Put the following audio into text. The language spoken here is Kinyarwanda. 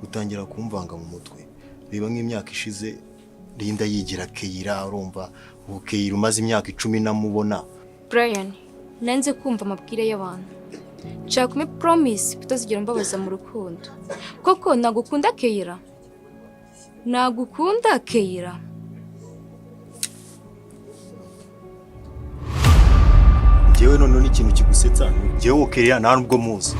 utangira kumvanga mu mutwe. Reba nk'imyaka ishize Linda yigira Keira urumva ubu Keira umaze imyaka 10 namubona. Brian, nanze kumva amabwire y'abantu. Nshaka kume promise kutazigera mbabaza mu rukundo. Koko nagukunda Keira? Nagukunda Keira? Jewe none n'ikintu kigusetsa, jewe Keira nta nubwo muzi.